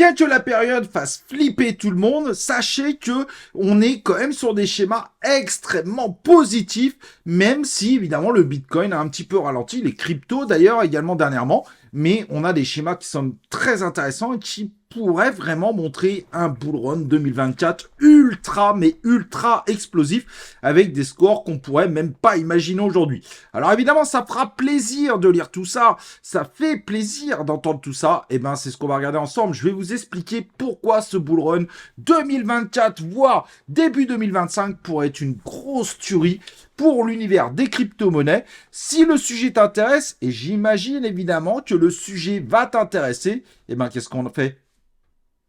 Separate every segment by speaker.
Speaker 1: Bien que la période fasse flipper tout le monde, sachez que on est quand même sur des schémas extrêmement positifs, même si évidemment le Bitcoin a un petit peu ralenti, les cryptos d'ailleurs également dernièrement, mais on a des schémas qui sont très intéressants et qui pourraient vraiment montrer un bull run 2024 ultra, mais ultra explosif, avec des scores qu'on pourrait même pas imaginer aujourd'hui. Alors évidemment, ça fera plaisir de lire tout ça, ça fait plaisir d'entendre tout ça, et ben c'est ce qu'on va regarder ensemble. Je vais vous expliquer pourquoi ce bull run 2024, voire début 2025, pourrait être une grosse tuerie pour l'univers des crypto-monnaies. Si le sujet t'intéresse, et j'imagine évidemment que le sujet va t'intéresser, et ben qu'est-ce qu'on fait ?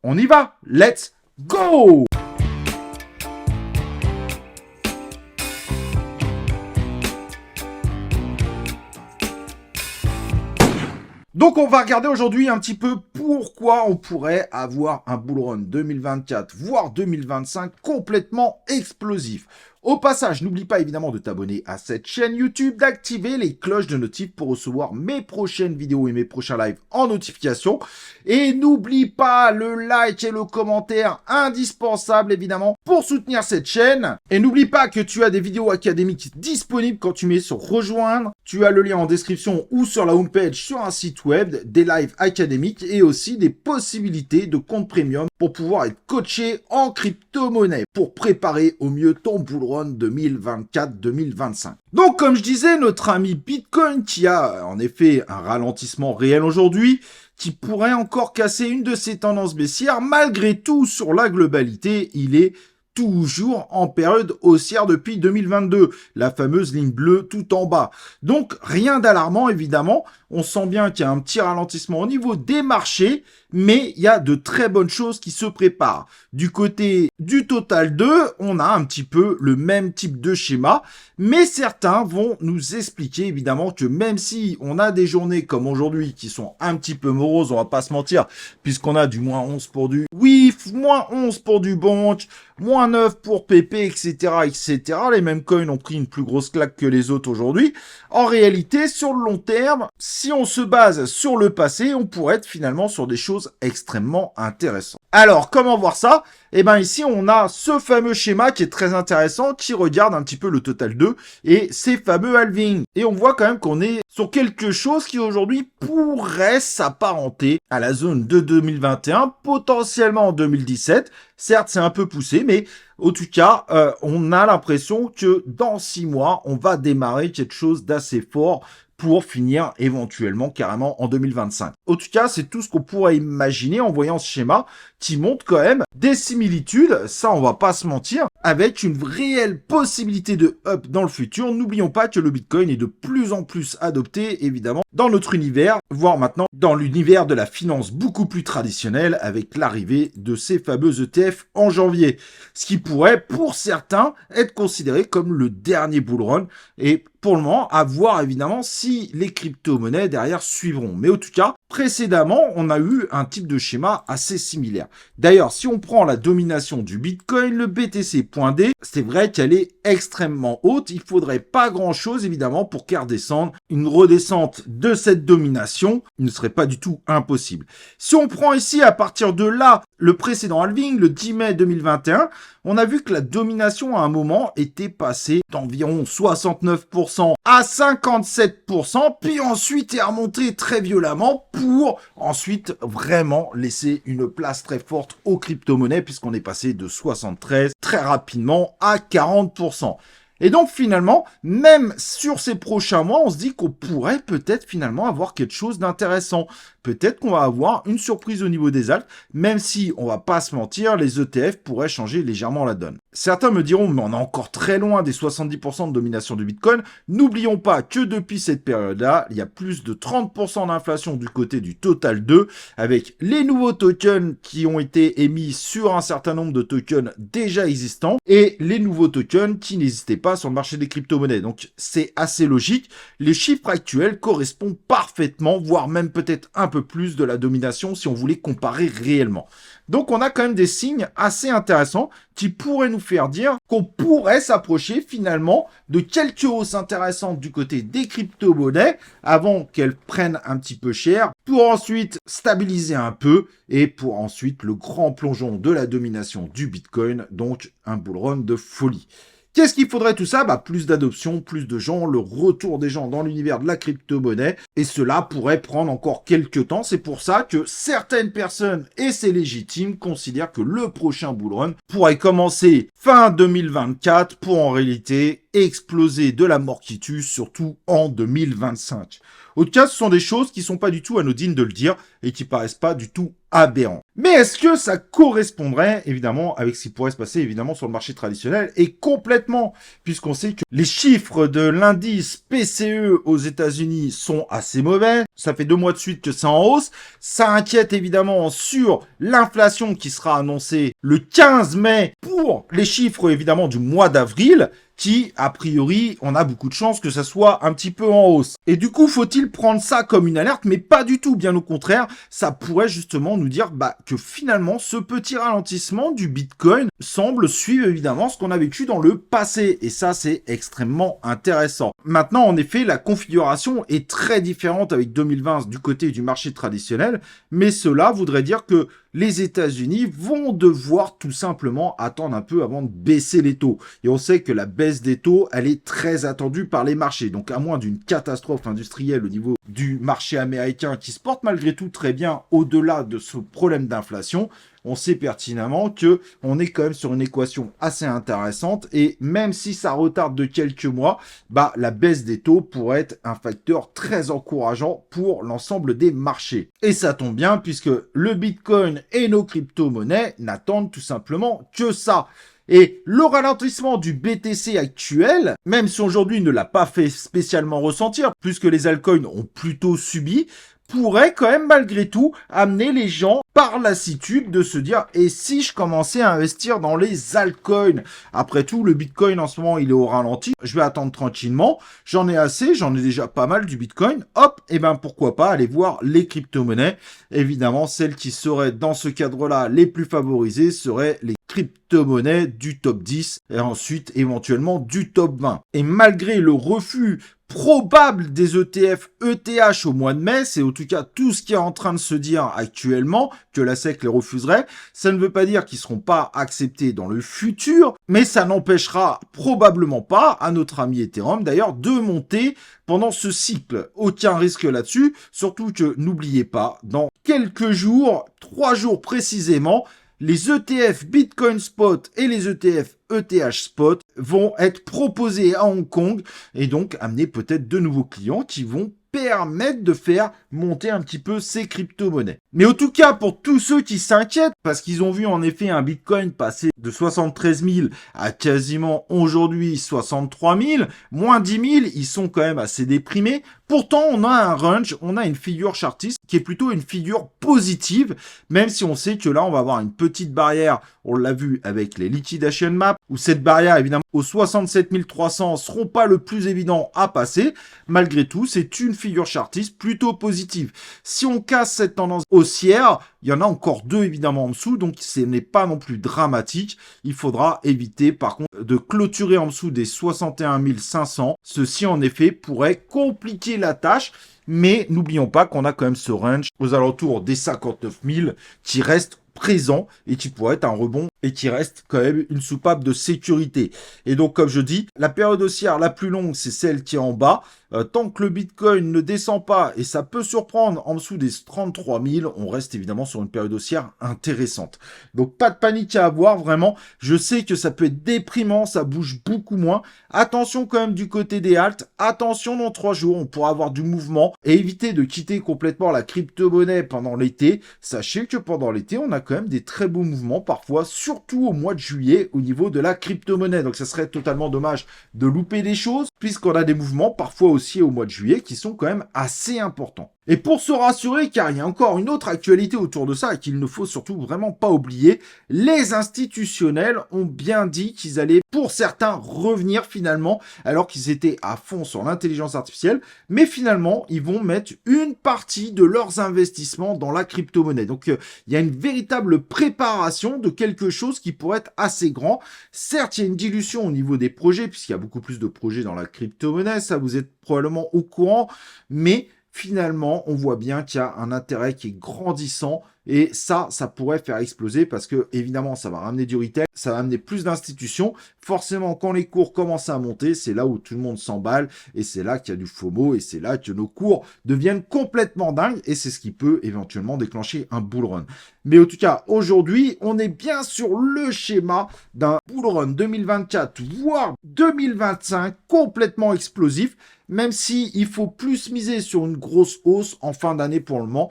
Speaker 1: On y va, let's go! Donc on va regarder aujourd'hui un petit peu pourquoi on pourrait avoir un bull run 2024, voire 2025 complètement explosif. Au passage, n'oublie pas évidemment de t'abonner à cette chaîne YouTube, d'activer les cloches de notif pour recevoir mes prochaines vidéos et mes prochains lives en notification. Et n'oublie pas le like et le commentaire indispensable évidemment pour soutenir cette chaîne. Et n'oublie pas que tu as des vidéos académiques disponibles quand tu mets sur rejoindre. Tu as le lien en description ou sur la homepage sur un site web, des lives académiques et aussi des possibilités de compte premium pour pouvoir être coaché en crypto-monnaie pour préparer au mieux ton bull run 2024-2025. Donc comme je disais, notre ami Bitcoin qui a en effet un ralentissement réel aujourd'hui, qui pourrait encore casser une de ses tendances baissières, malgré tout sur la globalité, il est toujours en période haussière depuis 2022, la fameuse ligne bleue tout en bas. Donc rien d'alarmant évidemment, on sent bien qu'il y a un petit ralentissement au niveau des marchés, mais il y a de très bonnes choses qui se préparent. Du côté du Total 2, on a un petit peu le même type de schéma, mais certains vont nous expliquer évidemment que même si on a des journées comme aujourd'hui qui sont un petit peu moroses, on va pas se mentir, puisqu'on a du moins 11 pour du WIF, moins 11 pour du Bonk, moins 9 pour PP, etc., etc. Les mêmes coins ont pris une plus grosse claque que les autres aujourd'hui. En réalité, sur le long terme, si on se base sur le passé, on pourrait être finalement sur des choses extrêmement intéressantes. Alors, comment voir ça ? Eh ben ici, on a ce fameux schéma qui est très intéressant, qui regarde un petit peu le Total 2 et ces fameux halving. Et on voit quand même qu'on est sur quelque chose qui aujourd'hui pourrait s'apparenter à la zone de 2021, potentiellement en 2017. Certes, c'est un peu poussé, mais en tout cas, on a l'impression que dans 6 mois, on va démarrer quelque chose d'assez fort pour finir éventuellement carrément en 2025. En tout cas, c'est tout ce qu'on pourrait imaginer en voyant ce schéma qui montre quand même des similitudes, ça on va pas se mentir, avec une réelle possibilité de up dans le futur. N'oublions pas que le Bitcoin est de plus en plus adopté évidemment dans notre univers, voire maintenant dans l'univers de la finance beaucoup plus traditionnelle avec l'arrivée de ces fameux ETF en janvier. Ce qui pourrait pour certains être considéré comme le dernier bull run et pour le moment, à voir évidemment si les crypto-monnaies derrière suivront. Mais en tout cas, précédemment, on a eu un type de schéma assez similaire. D'ailleurs, si on prend la domination du Bitcoin, le BTC.D, c'est vrai qu'elle est extrêmement haute. Il faudrait pas grand-chose évidemment pour qu'elle redescende. Une redescente de cette domination ne serait pas du tout impossible. Si on prend ici à partir de là le précédent halving, le 10 mai 2021, on a vu que la domination à un moment était passée d'environ 69% à 57%, puis ensuite est remontée très violemment pour ensuite vraiment laisser une place très forte aux crypto-monnaies puisqu'on est passé de 73 très rapidement à 40%. Et donc finalement, même sur ces prochains mois, on se dit qu'on pourrait peut-être finalement avoir quelque chose d'intéressant. Peut-être qu'on va avoir une surprise au niveau des alts, même si on va pas se mentir, les ETF pourraient changer légèrement la donne. Certains me diront, mais on est encore très loin des 70% de domination du Bitcoin. N'oublions pas que depuis cette période-là, il y a plus de 30% d'inflation du côté du Total 2, avec les nouveaux tokens qui ont été émis sur un certain nombre de tokens déjà existants, et les nouveaux tokens qui n'hésitaient pas pas sur le marché des crypto-monnaies. Donc c'est assez logique. Les chiffres actuels correspondent parfaitement, voire même peut-être un peu plus de la domination si on voulait comparer réellement. Donc on a quand même des signes assez intéressants qui pourraient nous faire dire qu'on pourrait s'approcher finalement de quelques hausses intéressantes du côté des crypto-monnaies avant qu'elles prennent un petit peu cher pour ensuite stabiliser un peu et pour ensuite le grand plongeon de la domination du Bitcoin, donc un bull run de folie. Qu'est-ce qu'il faudrait tout ça? Plus d'adoption, plus de gens, le retour des gens dans l'univers de la crypto-monnaie. Et cela pourrait prendre encore quelques temps. C'est pour ça que certaines personnes, et c'est légitime, considèrent que le prochain bull run pourrait commencer fin 2024 pour en réalité exploser de la mort qui tue, surtout en 2025. Au cas, ce sont des choses qui sont pas du tout anodines de le dire et qui paraissent pas du tout aberrants. Mais est-ce que ça correspondrait évidemment avec ce qui pourrait se passer évidemment sur le marché traditionnel? Et complètement, puisqu'on sait que les chiffres de l'indice PCE aux États-Unis sont assez mauvais. Ça fait 2 mois de suite que c'est en hausse. Ça inquiète évidemment sur l'inflation qui sera annoncée le 15 mai pour les chiffres évidemment du mois d'avril, qui, a priori, on a beaucoup de chances que ça soit un petit peu en hausse. Et du coup, faut-il prendre ça comme une alerte? Mais pas du tout, bien au contraire, ça pourrait justement nous dire que finalement, ce petit ralentissement du Bitcoin semble suivre évidemment ce qu'on a vécu dans le passé. Et ça, c'est extrêmement intéressant. Maintenant, en effet, la configuration est très différente avec 2020 du côté du marché traditionnel, mais cela voudrait dire que les États-Unis vont devoir tout simplement attendre un peu avant de baisser les taux. Et on sait que la baisse des taux, elle est très attendue par les marchés. Donc à moins d'une catastrophe industrielle au niveau du marché américain qui se porte malgré tout très bien au-delà de ce problème d'inflation, on sait pertinemment que on est quand même sur une équation assez intéressante et même si ça retarde de quelques mois, la baisse des taux pourrait être un facteur très encourageant pour l'ensemble des marchés. Et ça tombe bien puisque le Bitcoin et nos crypto-monnaies n'attendent tout simplement que ça. Et le ralentissement du BTC actuel, même si aujourd'hui il ne l'a pas fait spécialement ressentir, puisque les altcoins ont plutôt subi, pourrait quand même malgré tout amener les gens par lassitude de se dire et si je commençais à investir dans les altcoins? Après tout, le Bitcoin en ce moment il est au ralenti, je vais attendre tranquillement, j'en ai assez, j'en ai déjà pas mal du Bitcoin, hop, et pourquoi pas aller voir les crypto-monnaies. Évidemment, celles qui seraient dans ce cadre-là les plus favorisées seraient les crypto-monnaies du top 10 et ensuite éventuellement du top 20. Et malgré le refus probable des ETF ETH au mois de mai, c'est en tout cas tout ce qui est en train de se dire actuellement, que la SEC les refuserait. Ça ne veut pas dire qu'ils ne seront pas acceptés dans le futur, mais ça n'empêchera probablement pas à notre ami Ethereum d'ailleurs de monter pendant ce cycle. Aucun risque là-dessus, surtout que n'oubliez pas, dans quelques jours, 3 jours précisément, les ETF Bitcoin Spot et les ETF ETH Spot vont être proposés à Hong Kong et donc amener peut-être de nouveaux clients qui vont permettre de faire monter un petit peu ces crypto-monnaies. Mais en tout cas, pour tous ceux qui s'inquiètent, parce qu'ils ont vu en effet un Bitcoin passer de 73 000 à quasiment aujourd'hui 63 000, moins 10 000, ils sont quand même assez déprimés. Pourtant, on a un range, on a une figure chartiste qui est plutôt une figure positive, même si on sait que là, on va avoir une petite barrière, on l'a vu avec les liquidation maps, où cette barrière, évidemment, aux 67 300 seront pas le plus évident à passer. Malgré tout, c'est une figure chartiste plutôt positive. Si on casse cette tendance haussière, il y en a encore 2 évidemment en dessous, donc ce n'est pas non plus dramatique. Il faudra éviter par contre de clôturer en dessous des 61 500. Ceci en effet pourrait compliquer la tâche. Mais n'oublions pas qu'on a quand même ce range aux alentours des 59 000 qui reste présent et qui pourrait être un rebond et qui reste quand même une soupape de sécurité. Et donc, comme je dis, la période haussière la plus longue, c'est celle qui est en bas. Tant que le Bitcoin ne descend pas, et ça peut surprendre en dessous des 33 000, on reste évidemment sur une période haussière intéressante. Donc, pas de panique à avoir, vraiment. Je sais que ça peut être déprimant, ça bouge beaucoup moins. Attention quand même du côté des halts. Attention, dans 3 jours, on pourra avoir du mouvement et éviter de quitter complètement la crypto-monnaie pendant l'été. Sachez que pendant l'été, on a quand même des très beaux mouvements parfois, surtout au mois de juillet au niveau de la crypto-monnaie. Donc, ça serait totalement dommage de louper des choses puisqu'on a des mouvements parfois aussi au mois de juillet qui sont quand même assez importants. Et pour se rassurer, car il y a encore une autre actualité autour de ça et qu'il ne faut surtout vraiment pas oublier, les institutionnels ont bien dit qu'ils allaient, pour certains, revenir finalement, alors qu'ils étaient à fond sur l'intelligence artificielle, mais finalement, ils vont mettre une partie de leurs investissements dans la crypto-monnaie. Donc, il y a une véritable préparation de quelque chose qui pourrait être assez grand. Certes, il y a une dilution au niveau des projets, puisqu'il y a beaucoup plus de projets dans la crypto-monnaie, ça vous êtes probablement au courant, mais finalement, on voit bien qu'il y a un intérêt qui est grandissant et ça pourrait faire exploser parce que, évidemment, ça va ramener du retail, ça va amener plus d'institutions. Forcément, quand les cours commencent à monter, c'est là où tout le monde s'emballe et c'est là qu'il y a du FOMO et c'est là que nos cours deviennent complètement dingues et c'est ce qui peut éventuellement déclencher un bull run. Mais en tout cas, aujourd'hui, on est bien sur le schéma d'un bull run 2024, voire 2025 complètement explosif, même si il faut plus miser sur une grosse hausse en fin d'année pour le moment.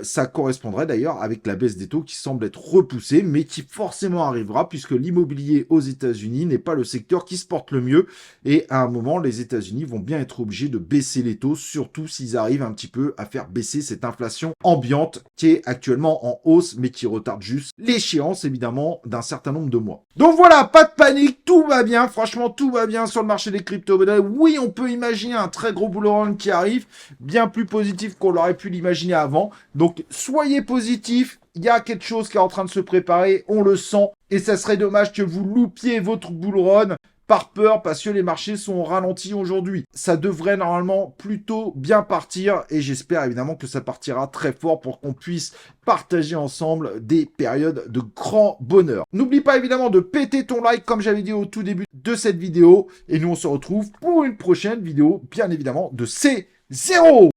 Speaker 1: Ça correspondrait d'ailleurs avec la baisse des taux qui semble être repoussée, mais qui forcément arrivera puisque l'immobilier aux États-Unis n'est pas le secteur qui se porte le mieux. Et à un moment, les États-Unis vont bien être obligés de baisser les taux, surtout s'ils arrivent un petit peu à faire baisser cette inflation ambiante qui est actuellement en hausse, mais qui retarde juste l'échéance, évidemment, d'un certain nombre de mois. Donc voilà, pas de panique, tout va bien. Franchement, tout va bien sur le marché des crypto-monnaies. Oui, on peut imaginer un très gros bull run qui arrive, bien plus positif qu'on l'aurait pu l'imaginer avant. Donc, soyez positifs. Il y a quelque chose qui est en train de se préparer, on le sent. Et ça serait dommage que vous loupiez votre bull run par peur parce que les marchés sont ralentis aujourd'hui. Ça devrait normalement plutôt bien partir et j'espère évidemment que ça partira très fort pour qu'on puisse partager ensemble des périodes de grand bonheur. N'oublie pas évidemment de péter ton like comme j'avais dit au tout début de cette vidéo et nous on se retrouve pour une prochaine vidéo bien évidemment de C0.